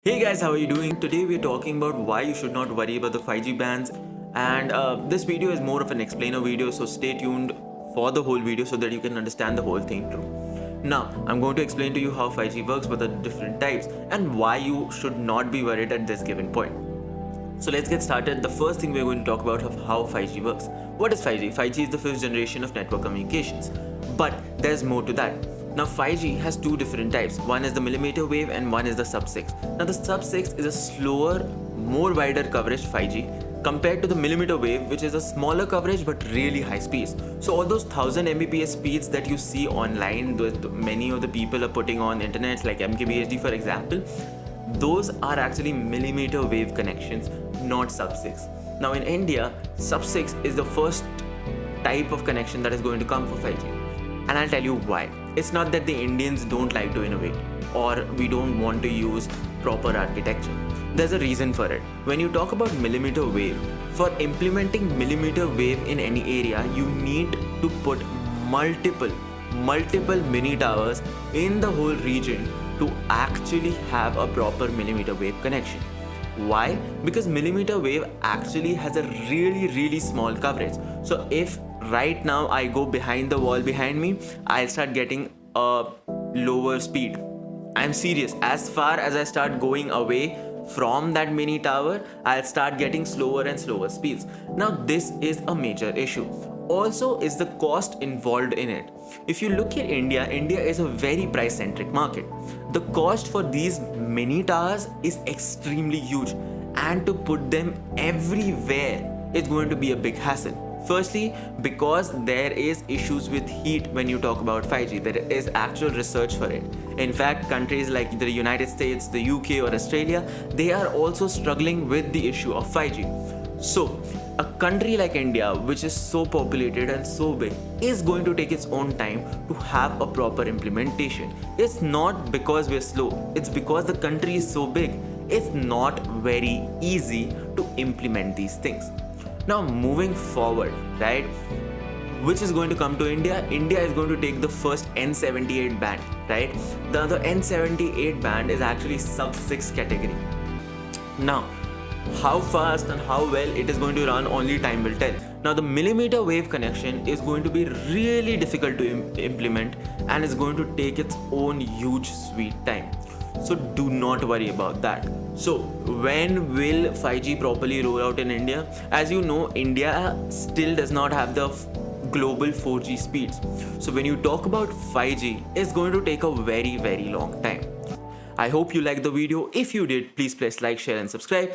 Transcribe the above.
Hey guys, how are you doing? Today we're talking about why you should not worry about the 5G bans, and this video is more of an explainer video, so stay tuned for the whole video so that you can understand the whole thing through. Now, I'm going to explain to you how 5G works, what the different types, and why you should not be worried at this given point. So let's get started. The first thing we're going to talk about is how 5G works. What is 5G? 5G is the fifth generation of network communications, but there's more to that. Now 5G has two different types. One is the millimeter wave and one is the sub-6. Now the sub-6 is a slower, more wider coverage 5G compared to the millimeter wave, which is a smaller coverage but really high speeds. So all those 1000 Mbps speeds that you see online, many of the people are putting on internet like MKBHD for example, those are actually millimeter wave connections, not sub-6. Now in India, sub-6 is the first type of connection that is going to come for 5G. And I'll tell you why. It's not that the Indians don't like to innovate or we don't want to use proper architecture. There's a reason for it. When you talk about millimeter wave, for implementing millimeter wave in any area, you need to put multiple mini towers in the whole region to actually have a proper millimeter wave connection. Why? Because millimeter wave actually has a really small coverage. So if right now I go behind the wall behind me, I'll start getting a lower speed. I'm serious. As far as I start going away from that mini tower, I'll start getting slower and slower speeds. Now this is a major issue. Also is the cost involved in it. If you look at India is a very price centric market. The cost for these mini towers is extremely huge, and to put them everywhere is going to be a big hassle. Firstly, because there is issues with heat when you talk about 5G. There is actual research for it. In fact, countries like the United States, the UK or Australia, they are also struggling with the issue of 5G. So, a country like India, which is so populated and so big, is going to take its own time to have a proper implementation. It's not because we're slow, it's because the country is so big. It's not very easy to implement these things. Now moving forward, right, which is going to come to India? India is going to take the first N78 band, right? The N78 band is actually sub-6 category. Now, how fast and how well it is going to run, only time will tell. Now the millimeter wave connection is going to be really difficult to implement and is going to take its own huge sweet time. So do not worry about that. So when will 5G properly roll out in India? As you know, India still does not have the global 4G speeds. So when you talk about 5G, it's going to take a very long time. I hope you liked the video. If you did, please press like, share and subscribe.